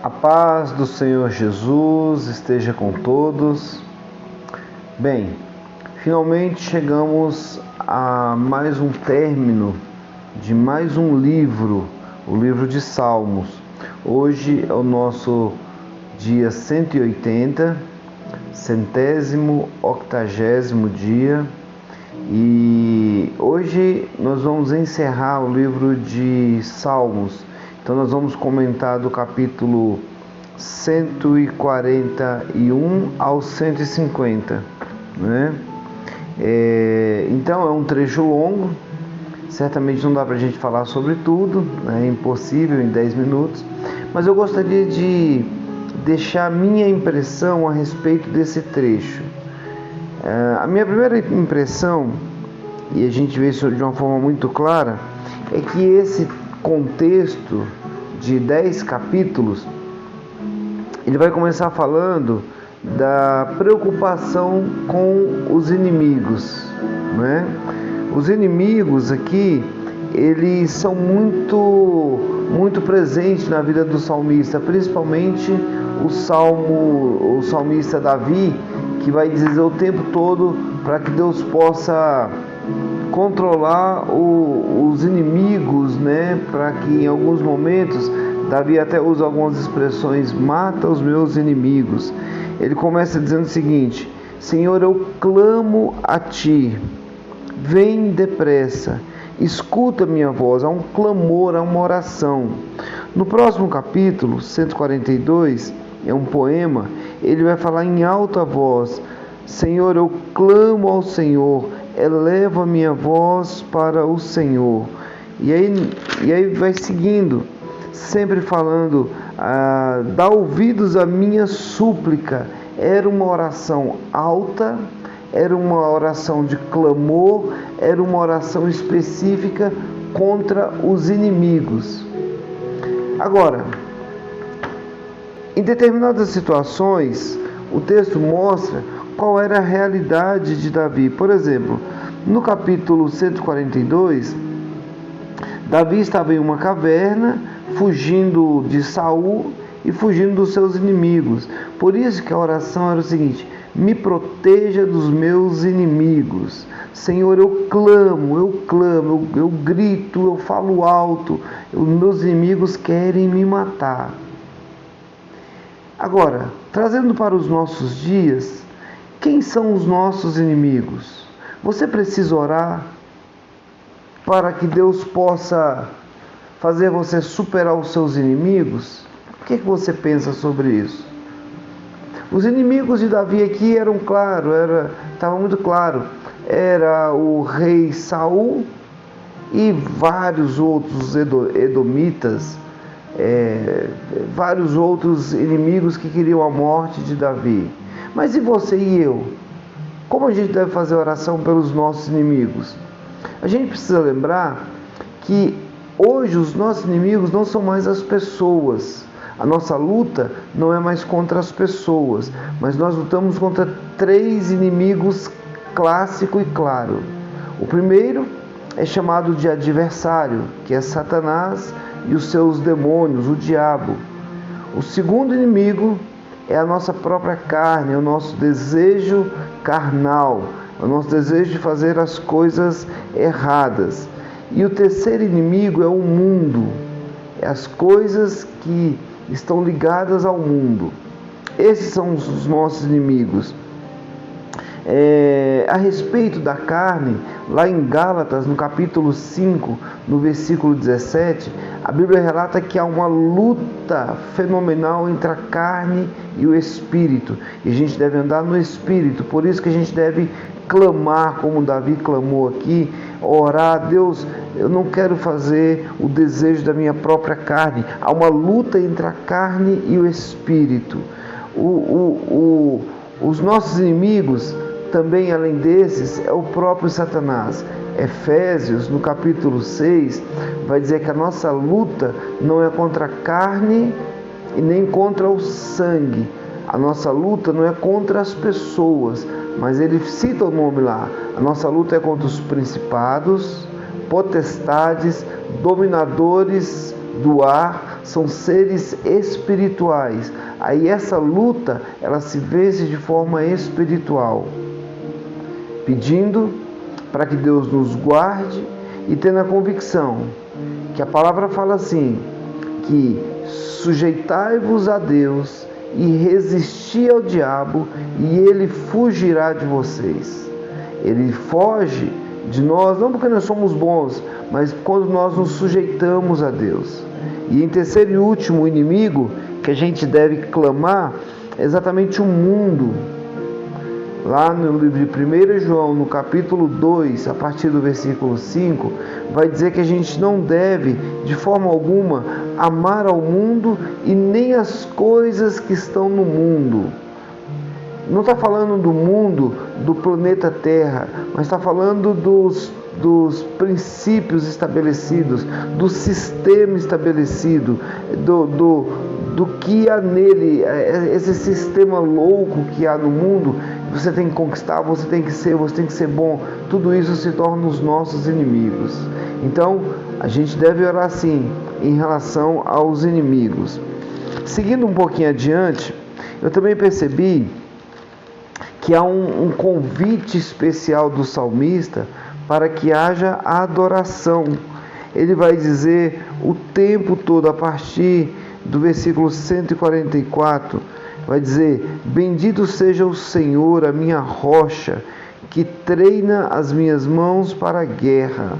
A paz do Senhor Jesus esteja com todos. Bem, finalmente chegamos a mais um término de mais um livro, o livro de Salmos. Hoje é o nosso dia 180, 180º dia, e hoje nós vamos encerrar o livro de Salmos. Então nós vamos comentar do capítulo 141 ao 150, né? Então é um trecho longo, certamente não dá para a gente falar sobre tudo, né? É impossível em 10 minutos, mas eu gostaria de deixar a minha impressão a respeito desse trecho. A minha primeira impressão, e a gente vê isso de uma forma muito clara, é que esse contexto de 10 capítulos, ele vai começar falando da preocupação com os inimigos, né? Os inimigos aqui, eles são muito presentes na vida do salmista, principalmente o salmista Davi, que vai dizer o tempo todo para que Deus possa controlar os inimigos, né? Para que em alguns momentos, Davi até usa algumas expressões: mata os meus inimigos. Ele começa dizendo o seguinte: Senhor, eu clamo a Ti, vem depressa, escuta minha voz. Há um clamor, há uma oração. No próximo capítulo, 142, é um poema, ele vai falar em alta voz: Senhor, eu clamo ao Senhor, eleva minha voz para o Senhor. E aí vai seguindo, sempre falando: dá ouvidos à minha súplica. Era uma oração alta, era uma oração de clamor, era uma oração específica contra os inimigos. Agora, em determinadas situações, o texto mostra qual era a realidade de Davi. Por exemplo, no capítulo 142, Davi estava em uma caverna, fugindo de Saul e fugindo dos seus inimigos. Por isso que a oração era o seguinte: me proteja dos meus inimigos. Senhor, eu clamo, eu grito, eu falo alto, os meus inimigos querem me matar. Agora, trazendo para os nossos dias, quem são os nossos inimigos? Você precisa orar para que Deus possa fazer você superar os seus inimigos? O que você pensa sobre isso? Os inimigos de Davi aqui eram claros, estava muito claro. Era o rei Saul e vários outros edomitas, vários outros inimigos que queriam a morte de Davi. Mas e você e eu? Como a gente deve fazer oração pelos nossos inimigos? A gente precisa lembrar que hoje os nossos inimigos não são mais as pessoas. A nossa luta não é mais contra as pessoas, mas nós lutamos contra 3 inimigos clássico e claro. O primeiro é chamado de adversário, que é Satanás e os seus demônios, o diabo. O segundo inimigo é a nossa própria carne, é o nosso desejo carnal, é o nosso desejo de fazer as coisas erradas. E o terceiro inimigo é o mundo, é as coisas que estão ligadas ao mundo. Esses são os nossos inimigos. A respeito da carne, lá em Gálatas, no capítulo 5, no versículo 17, a Bíblia relata que há uma luta fenomenal entre a carne e o espírito, e a gente deve andar no espírito. Por isso que a gente deve clamar, como Davi clamou aqui, orar: Deus, eu não quero fazer o desejo da minha própria carne. Há uma luta entre a carne e o espírito. Os nossos inimigos também, além desses, é o próprio Satanás. Efésios, no capítulo 6, vai dizer que a nossa luta não é contra a carne e nem contra o sangue. A nossa luta não é contra as pessoas, mas ele cita o nome lá. A nossa luta é contra os principados, potestades, dominadores do ar, são seres espirituais. Aí essa luta, ela se vence de forma espiritual, pedindo para que Deus nos guarde e tendo a convicção que a palavra fala assim, que sujeitai-vos a Deus e resisti ao diabo e ele fugirá de vocês. Ele foge de nós, não porque nós somos bons, mas quando nós nos sujeitamos a Deus. E em terceiro e último, o inimigo que a gente deve clamar é exatamente o mundo. Lá no livro de 1 João, no capítulo 2, a partir do versículo 5, vai dizer que a gente não deve, de forma alguma, amar ao mundo e nem as coisas que estão no mundo. Não está falando do mundo, do planeta Terra, mas está falando dos princípios estabelecidos, do sistema estabelecido, do que há nele, esse sistema louco que há no mundo. Você tem que conquistar, você tem que ser bom. Tudo isso se torna os nossos inimigos. Então, a gente deve orar sim em relação aos inimigos. Seguindo um pouquinho adiante, eu também percebi que há um convite especial do salmista para que haja adoração. Ele vai dizer o tempo todo, a partir do versículo 144, vai dizer: bendito seja o Senhor, a minha rocha, que treina as minhas mãos para a guerra,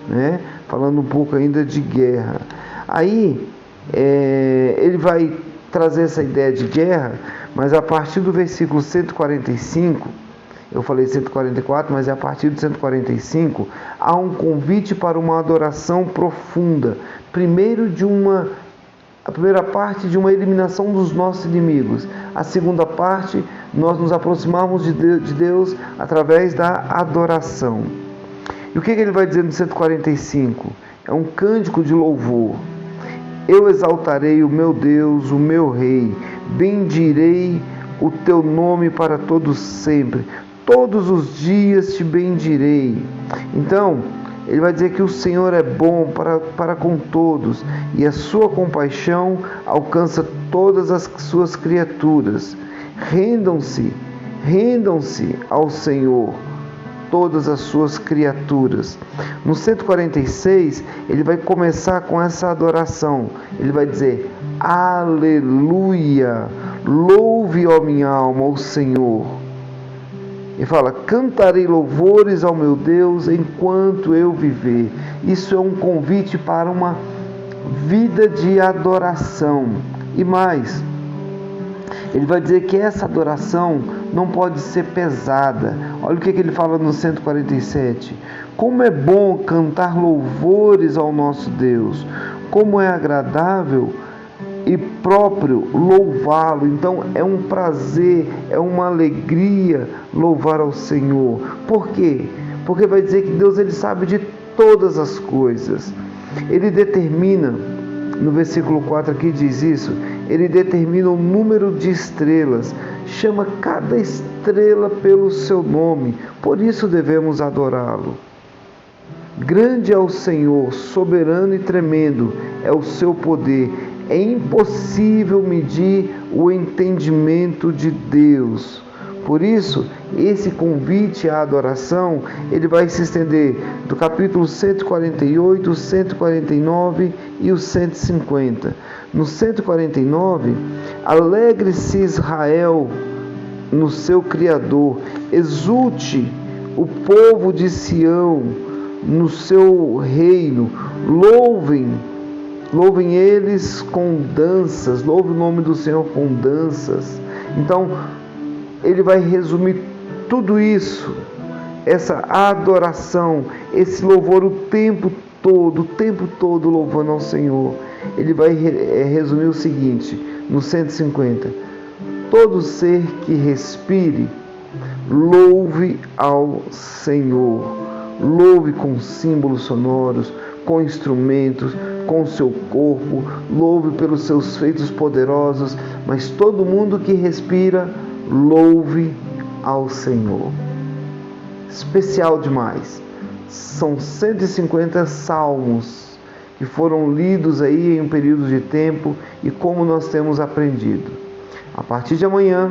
né? Falando um pouco ainda de guerra. Aí ele vai trazer essa ideia de guerra, mas a partir do versículo 145, eu falei 144, mas é a partir do 145, há um convite para uma adoração profunda. A primeira parte de uma eliminação dos nossos inimigos. A segunda parte, nós nos aproximarmos de Deus através da adoração. E o que ele vai dizer no 145? É um cântico de louvor. Eu exaltarei o meu Deus, o meu Rei, bendirei o teu nome para todos sempre. Todos os dias te bendirei. Então, ele vai dizer que o Senhor é bom para com todos e a sua compaixão alcança todas as suas criaturas. Rendam-se ao Senhor todas as suas criaturas. No 146, ele vai começar com essa adoração. Ele vai dizer: aleluia, louve, ó minha alma, o Senhor. Ele fala: cantarei louvores ao meu Deus enquanto eu viver. Isso é um convite para uma vida de adoração. E mais, ele vai dizer que essa adoração não pode ser pesada. Olha o que ele fala no 147. Como é bom cantar louvores ao nosso Deus. Como é agradável e próprio louvá-lo. Então é um prazer, é uma alegria louvar ao Senhor. Por quê? Porque vai dizer que Deus, ele sabe de todas as coisas. Ele determina, no versículo 4 aqui diz isso, ele determina o número de estrelas, chama cada estrela pelo seu nome, por isso devemos adorá-lo. Grande é o Senhor, soberano e tremendo é o seu poder. É impossível medir o entendimento de Deus. Por isso, esse convite à adoração, ele vai se estender do capítulo 148, 149 e o 150. No 149, alegre-se Israel no seu Criador, exulte o povo de Sião no seu reino, louvem eles com danças, louve o nome do Senhor com danças. Então, ele vai resumir tudo isso, essa adoração, esse louvor o tempo todo louvando ao Senhor. Ele vai resumir o seguinte, no 150: todo ser que respire, louve ao Senhor. Louve com símbolos sonoros, com instrumentos, com o seu corpo, louve pelos seus feitos poderosos, mas todo mundo que respira, louve ao Senhor. Especial demais. São 150 salmos que foram lidos aí em um período de tempo e como nós temos aprendido. A partir de amanhã,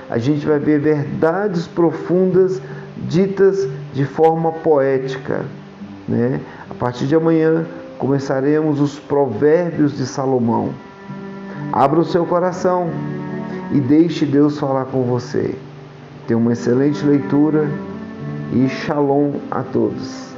a gente vai ver verdades profundas ditas de forma poética, né? A partir de amanhã, começaremos os Provérbios de Salomão. Abra o seu coração e deixe Deus falar com você. Tenha uma excelente leitura e shalom a todos.